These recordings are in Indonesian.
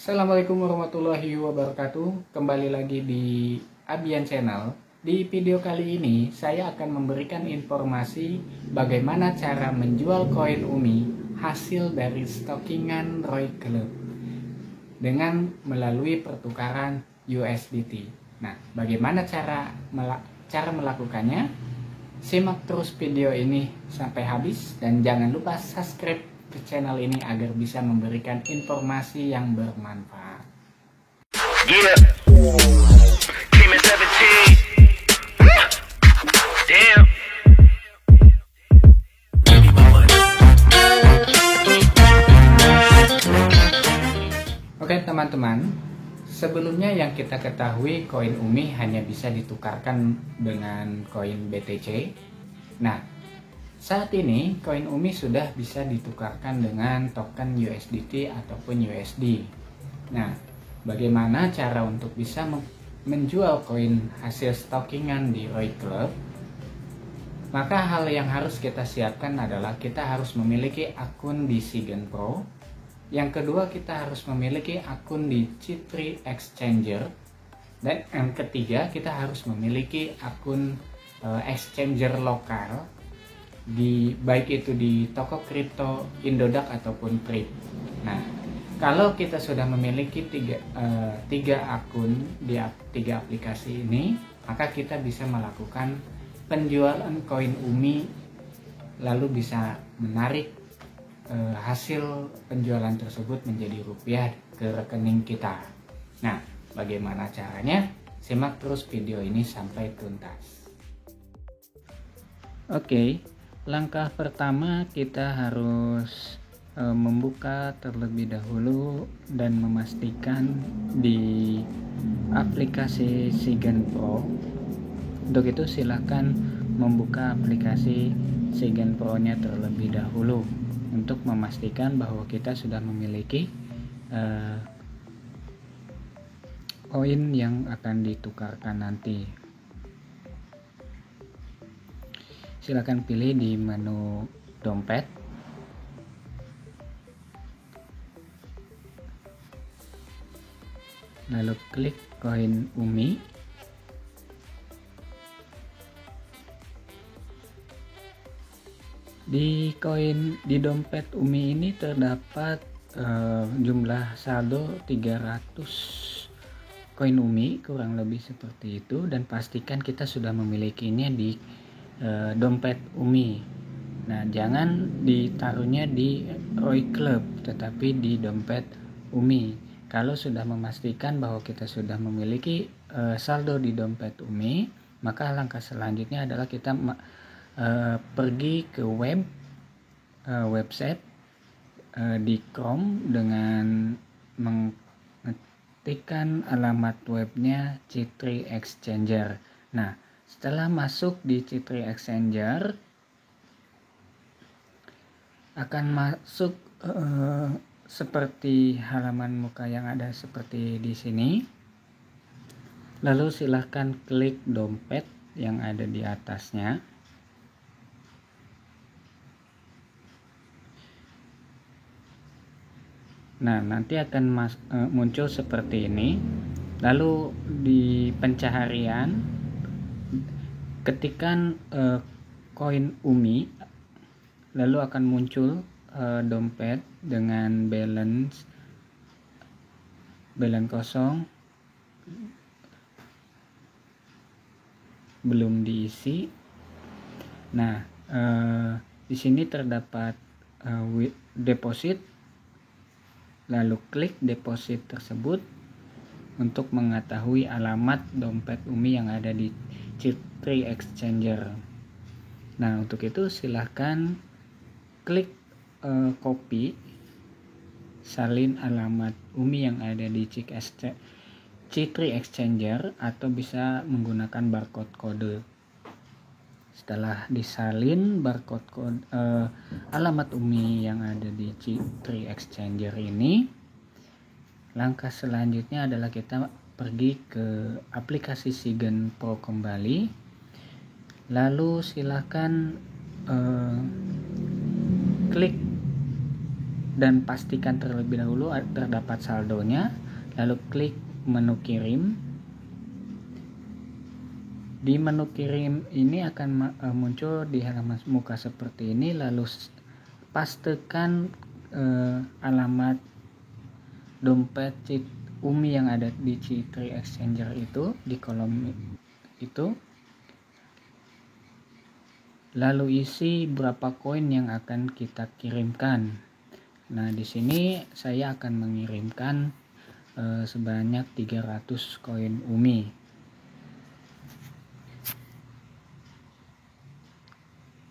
Assalamualaikum warahmatullahi wabarakatuh. Kembali lagi di Abian Channel. Di video kali ini saya akan memberikan informasi bagaimana cara menjual koin UMI hasil dari stockingan Roy Club dengan melalui pertukaran USDT. Nah, bagaimana cara melakukannya? Simak terus video ini sampai habis dan jangan lupa subscribe ke channel ini agar bisa memberikan informasi yang bermanfaat. Yeah. Team at 17. Damn. Oke teman-teman, sebelumnya yang kita ketahui koin UMI hanya bisa ditukarkan dengan koin BTC. Nah, saat ini koin UMI sudah bisa ditukarkan dengan token USDT ataupun USD. Nah, bagaimana cara untuk bisa menjual koin hasil stockingan di Roy Club? Maka hal yang harus kita siapkan adalah kita harus memiliki akun di Sigen Pro. Yang kedua, kita harus memiliki akun di C3 Exchanger. Dan yang ketiga, kita harus memiliki akun exchanger lokal baik itu di toko kripto, Indodax ataupun Trip. Nah, kalau kita sudah memiliki tiga akun di tiga aplikasi ini, maka kita bisa melakukan penjualan koin UMI lalu bisa menarik hasil penjualan tersebut menjadi rupiah ke rekening kita. Nah, bagaimana caranya? Simak terus video ini sampai tuntas. Oke, langkah pertama kita harus membuka terlebih dahulu dan memastikan di aplikasi Sigen Pro. Untuk itu silakan membuka aplikasi Sigen Pro-nya terlebih dahulu untuk memastikan bahwa kita sudah memiliki koin yang akan ditukarkan nanti. Silakan pilih di menu dompet. Lalu klik koin UMI. Di dompet UMI ini terdapat jumlah saldo 300 koin UMI, kurang lebih seperti itu, dan pastikan kita sudah memilikinya di dompet UMI. Nah, jangan ditaruhnya di Roy Club tetapi di dompet UMI. Kalau sudah memastikan bahwa kita sudah memiliki saldo di dompet UMI, maka langkah selanjutnya adalah kita pergi ke website di Chrome dengan mengetikkan alamat webnya C3 Exchanger. Nah, setelah masuk di C3 Exchanger akan masuk seperti halaman muka yang ada seperti di sini. Lalu silahkan klik dompet yang ada di atasnya. Nah, nanti akan muncul seperti ini. Lalu di pencaharian ketikkan koin UMI, lalu akan muncul dompet dengan balance kosong, belum diisi. Nah, di sini terdapat deposit. Lalu klik deposit tersebut untuk mengetahui alamat dompet UMI yang ada di C3 Exchanger. Nah, untuk itu silahkan klik copy salin alamat UMI yang ada di C3 Exchanger atau bisa menggunakan barcode kode. Setelah disalin alamat UMI yang ada di C3 Exchanger ini, langkah selanjutnya adalah kita pergi ke aplikasi Sigen Pro kembali. Lalu silakan klik dan pastikan terlebih dahulu terdapat saldonya, lalu klik menu kirim. Di menu kirim ini akan muncul di halaman muka seperti ini, lalu pastekan alamat dompet Umi yang ada di C3 Exchanger itu di kolom itu, lalu isi berapa koin yang akan kita kirimkan. Nah, di sini saya akan mengirimkan sebanyak 300 koin Umi.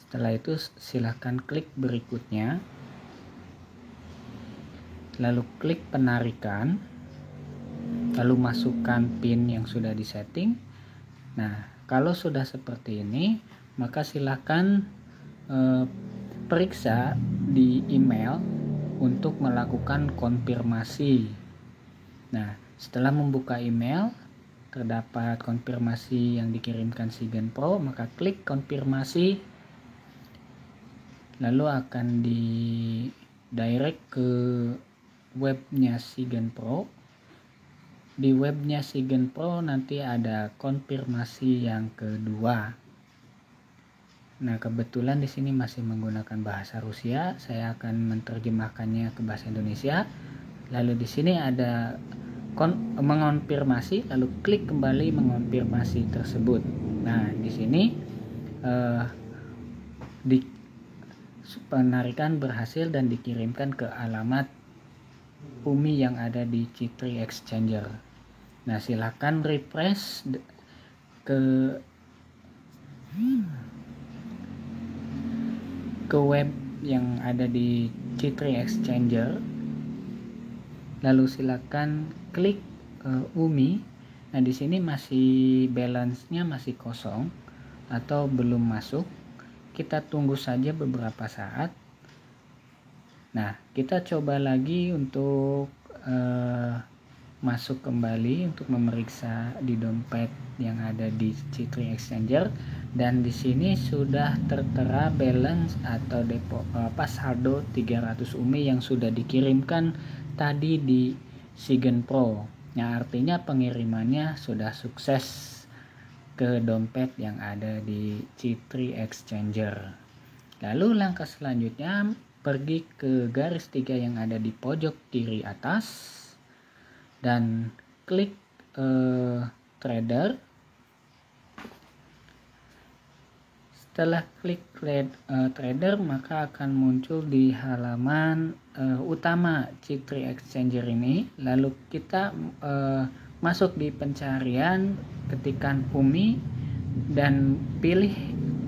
Setelah itu silahkan klik berikutnya, lalu klik penarikan, lalu masukkan PIN yang sudah disetting. Nah, kalau sudah seperti ini, maka silahkan periksa di email untuk melakukan konfirmasi. Nah, setelah membuka email, terdapat konfirmasi yang dikirimkan Sigen Pro, maka klik konfirmasi, lalu akan di direct ke webnya Sigen Pro. Di webnya Sigen Pro nanti ada konfirmasi yang kedua. Nah, kebetulan di sini masih menggunakan bahasa Rusia, saya akan menerjemahkannya ke bahasa Indonesia. Lalu di sini ada mengonfirmasi, lalu klik kembali mengonfirmasi tersebut. Nah, di sini penarikan berhasil dan dikirimkan ke alamat Umi yang ada di C3 Exchanger. Nah, silakan refresh ke web yang ada di C3 Exchanger, lalu silakan klik Umi. Nah, di sini masih balance-nya masih kosong atau belum masuk. Kita tunggu saja beberapa saat. Nah, kita coba lagi untuk masuk kembali untuk memeriksa di dompet yang ada di C3 Exchanger, dan di sini sudah tertera balance atau saldo 300 Umi yang sudah dikirimkan tadi di Sigen Pro. Nah, artinya pengirimannya sudah sukses ke dompet yang ada di C3 Exchanger. Lalu langkah selanjutnya, pergi ke garis 3 yang ada di pojok kiri atas dan klik trader. Setelah klik trader, maka akan muncul di halaman utama C3 Exchanger ini. Lalu kita masuk di pencarian, ketikkan Umi dan pilih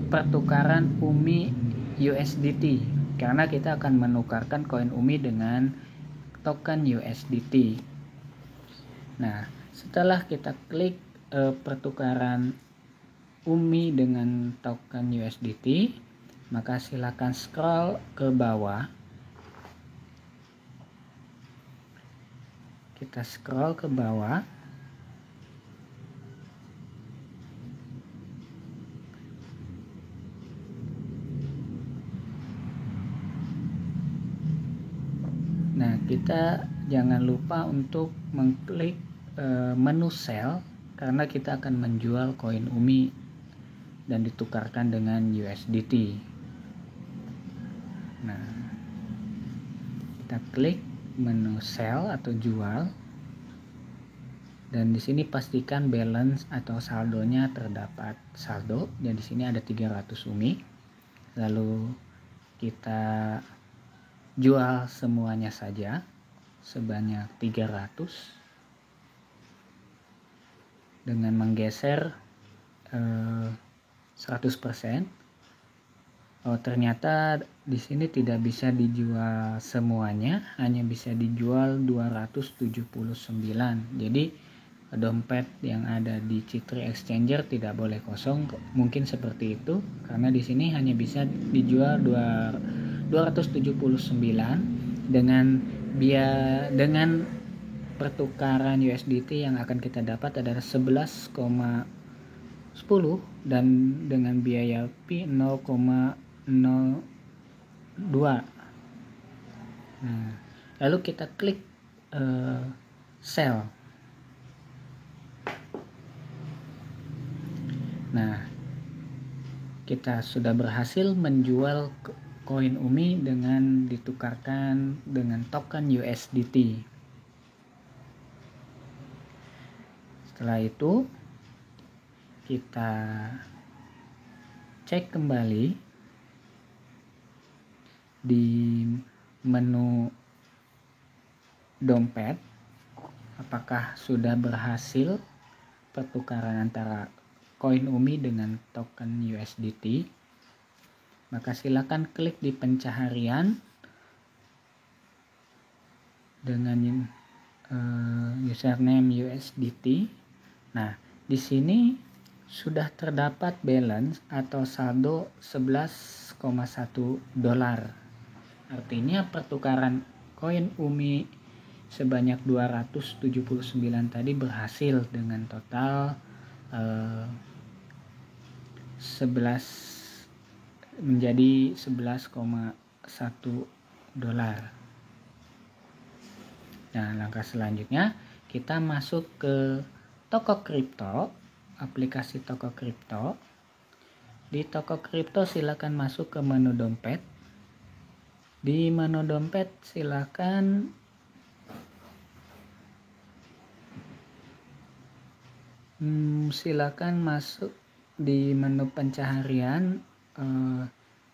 pertukaran Umi USDT, karena kita akan menukarkan koin Umi dengan token USDT. Nah, setelah kita klik pertukaran Umi dengan token USDT, maka silakan scroll ke bawah. Kita scroll ke bawah. Nah, kita jangan lupa untuk mengklik menu sell, karena kita akan menjual koin Umi dan ditukarkan dengan USDT. Nah, kita klik menu sell atau jual, dan di sini pastikan balance atau saldonya terdapat saldo, dan di sini ada 300 Umi. Lalu kita jual semuanya saja sebanyak 300 dengan menggeser 100%. Oh, ternyata di sini tidak bisa dijual semuanya, hanya bisa dijual 279. Jadi dompet yang ada di C3 Exchanger tidak boleh kosong, mungkin seperti itu, karena di sini hanya bisa dijual 279 dengan pertukaran USDT yang akan kita dapat adalah 11,10 dan dengan biaya fee 0,02. Nah, lalu kita klik sell. Nah, kita sudah berhasil menjual koin UMI dengan ditukarkan dengan token USDT. Setelah itu kita cek kembali di menu dompet apakah sudah berhasil pertukaran antara koin UMI dengan token USDT. Maka silakan klik di pencaharian dengan username USDT. Nah, di sini sudah terdapat balance atau saldo 11,1 dolar. Artinya pertukaran koin UMI sebanyak 279 tadi berhasil dengan total 11 menjadi 11,1 dolar. Nah, langkah selanjutnya kita masuk ke toko kripto, aplikasi toko kripto. Di toko kripto silakan masuk ke menu dompet. Di menu dompet silakan masuk di menu pencaharian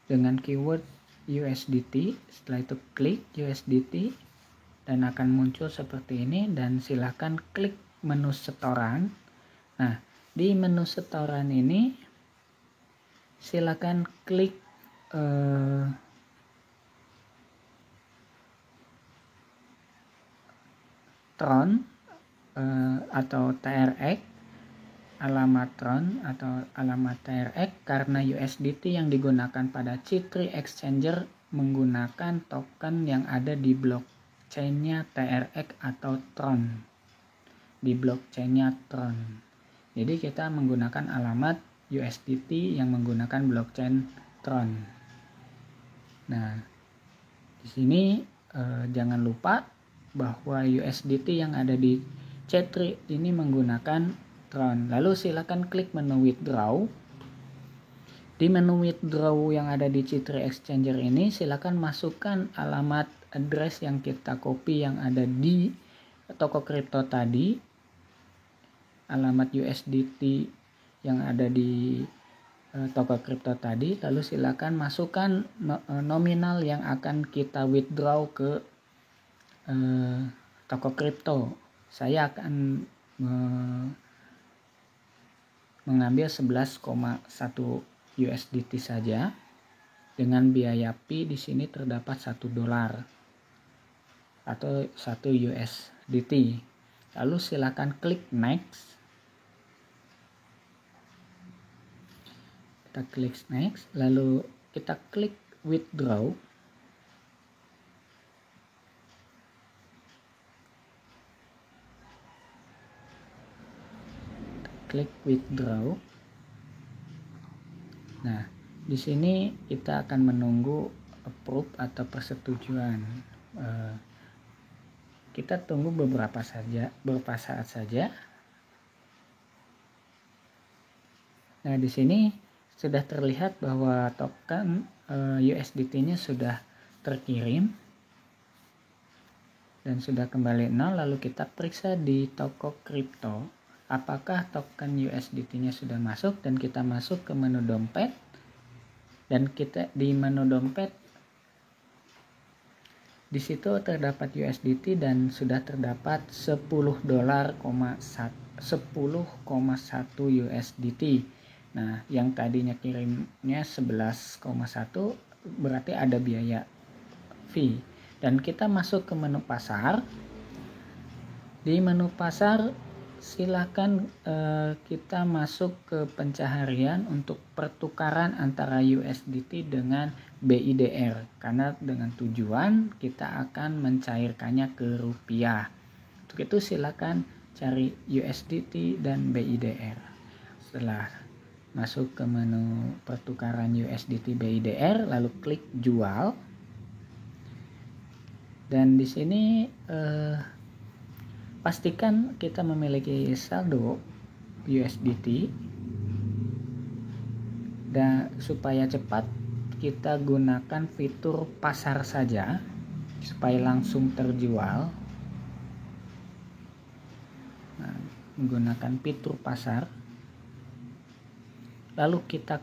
dengan keyword USDT. Setelah itu klik USDT dan akan muncul seperti ini, dan silakan klik menu setoran. Nah, di menu setoran ini silakan klik Tron atau TRX, alamat Tron atau alamat TRX, karena USDT yang digunakan pada C3 Exchanger menggunakan token yang ada di blockchain-nya TRX atau Tron, di blockchain-nya Tron. Jadi kita menggunakan alamat USDT yang menggunakan blockchain Tron. Nah, di sini jangan lupa bahwa USDT yang ada di C3 ini menggunakan Tron. Lalu silakan klik menu withdraw. Di menu withdraw yang ada di C3 Exchanger ini silakan masukkan alamat address yang kita copy yang ada di toko kripto tadi, alamat USDT yang ada di toko kripto tadi, lalu silakan masukkan nominal yang akan kita withdraw ke toko kripto. Saya akan mengambil 11,1 USDT saja. Dengan biaya fee di sini terdapat 1 dolar atau 1 USDT. Lalu silakan klik next. Kita klik next, lalu kita klik withdraw. Klik withdraw. Nah, di sini kita akan menunggu approve atau persetujuan. Kita tunggu beberapa saat saja. Nah, di sini sudah terlihat bahwa token USDT-nya sudah terkirim dan sudah kembali 0. Lalu kita periksa di toko kripto apakah token USDT-nya sudah masuk, dan kita masuk ke menu dompet, dan kita di menu dompet di situ terdapat USDT dan sudah terdapat 10,1 USDT. Nah, yang tadinya kirimnya 11,1 berarti ada biaya fee. Dan kita masuk ke menu pasar. Di menu pasar silakan kita masuk ke pencaharian untuk pertukaran antara USDT dengan BIDR, karena dengan tujuan kita akan mencairkannya ke rupiah. Untuk itu silakan cari USDT dan BIDR. Setelah masuk ke menu pertukaran USDT BIDR, lalu klik jual. Dan di sini pastikan kita memiliki saldo USDT, dan supaya cepat kita gunakan fitur pasar saja supaya langsung terjual. Nah, menggunakan fitur pasar, lalu kita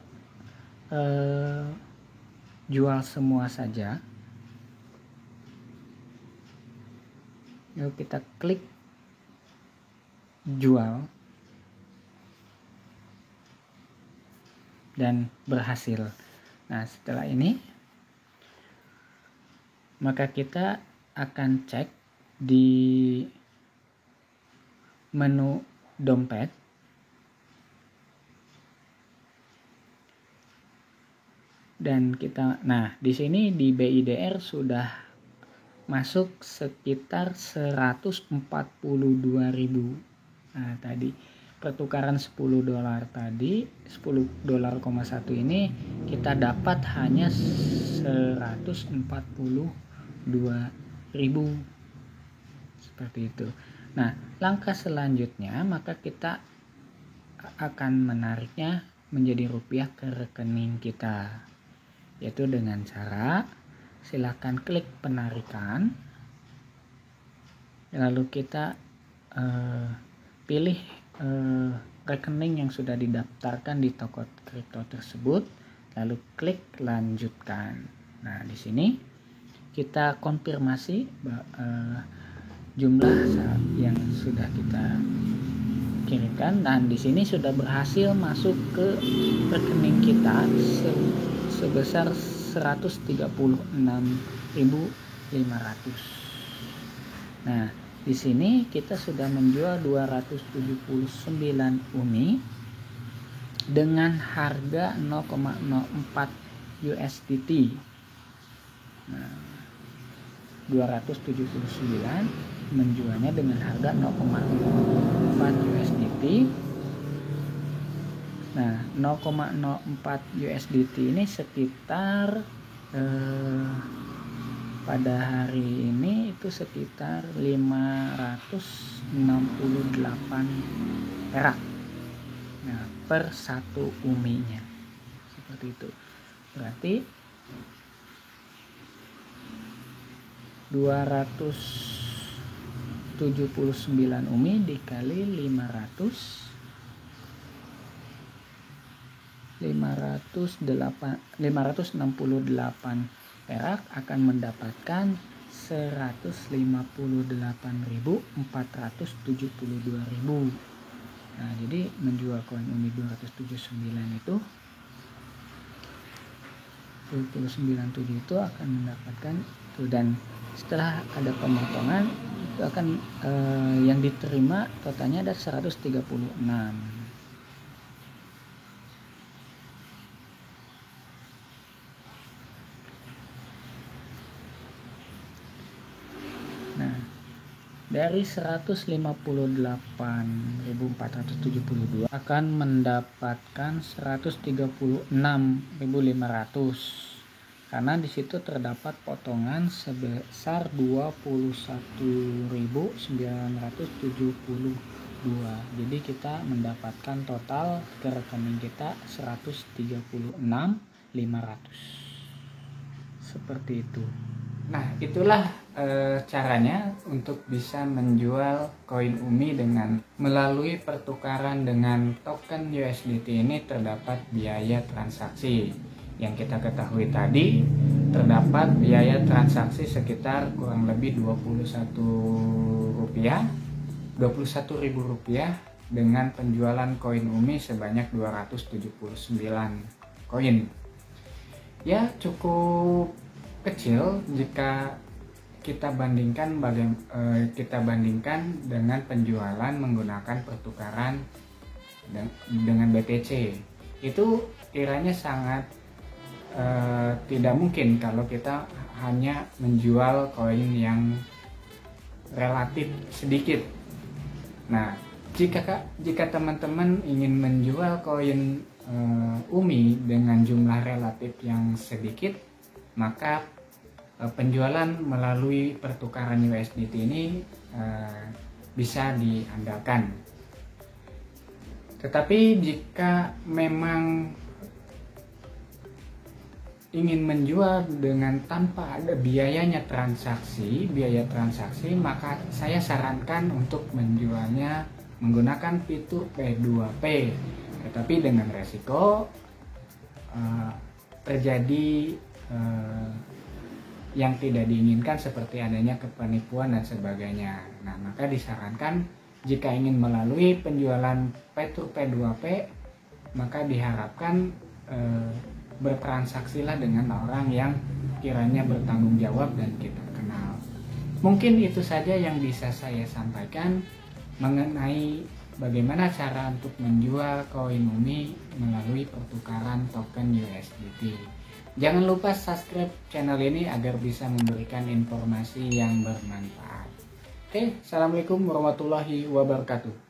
jual semua saja. Lalu kita klik jual dan berhasil. Nah, setelah ini maka kita akan cek di menu dompet. Dan kita, nah di sini di BIDR sudah masuk sekitar 142.000. Nah, tadi pertukaran $10 tadi, $10.1 ini kita dapat hanya 142.000 seperti itu. Nah, langkah selanjutnya maka kita akan menariknya menjadi rupiah ke rekening kita, yaitu dengan cara silakan klik penarikan, lalu kita pilih rekening yang sudah didaftarkan di toko kripto tersebut, lalu klik lanjutkan. Nah, di sini kita konfirmasi jumlah yang sudah kita kirimkan, dan di sini sudah berhasil masuk ke rekening kita sebesar 136.500. Nah, di sini kita sudah menjual 279 UMI dengan harga 0,04 USDT. Nah, 279 menjualnya dengan harga 0,04 USDT. Nah, 0,04 USDT ini sekitar pada hari ini itu sekitar 568 perak. Nah, per satu uminya seperti itu. Berarti 279 umi dikali 568 perak akan mendapatkan 158.472.000. Nah, jadi menjual koin umi 279 itu 297 itu akan mendapatkan itu, dan setelah ada pemotongan itu akan yang diterima totalnya ada 136. Nah, dari 158.472 akan mendapatkan 136.500 karena di situ terdapat potongan sebesar 21.972. Jadi kita mendapatkan total ke rekening kita 136.500. Seperti itu. Nah, itulah caranya untuk bisa menjual koin UMI dengan melalui pertukaran dengan token USDT ini. Terdapat biaya transaksi. Yang kita ketahui tadi, terdapat biaya transaksi sekitar kurang lebih Rp21.000 dengan penjualan koin UMI sebanyak 279 koin. Ya, cukup kecil jika kita bandingkan dengan penjualan menggunakan pertukaran dengan BTC. Itu kiranya sangat tidak mungkin kalau kita hanya menjual koin yang relatif sedikit. Nah, jika teman-teman ingin menjual koin UMI dengan jumlah relatif yang sedikit, maka penjualan melalui pertukaran USDT ini bisa diandalkan. Tetapi jika memang ingin menjual dengan tanpa ada biaya transaksi, maka saya sarankan untuk menjualnya menggunakan fitur P2P. Tetapi dengan resiko terjadi yang tidak diinginkan seperti adanya penipuan dan sebagainya. Nah, maka disarankan jika ingin melalui penjualan fitur P2P, maka diharapkan bertransaksilah dengan orang yang kiranya bertanggung jawab dan kita kenal. Mungkin itu saja yang bisa saya sampaikan mengenai bagaimana cara untuk menjual koin UMI melalui pertukaran token USDT. Jangan lupa subscribe channel ini agar bisa memberikan informasi yang bermanfaat. Oke, assalamualaikum warahmatullahi wabarakatuh.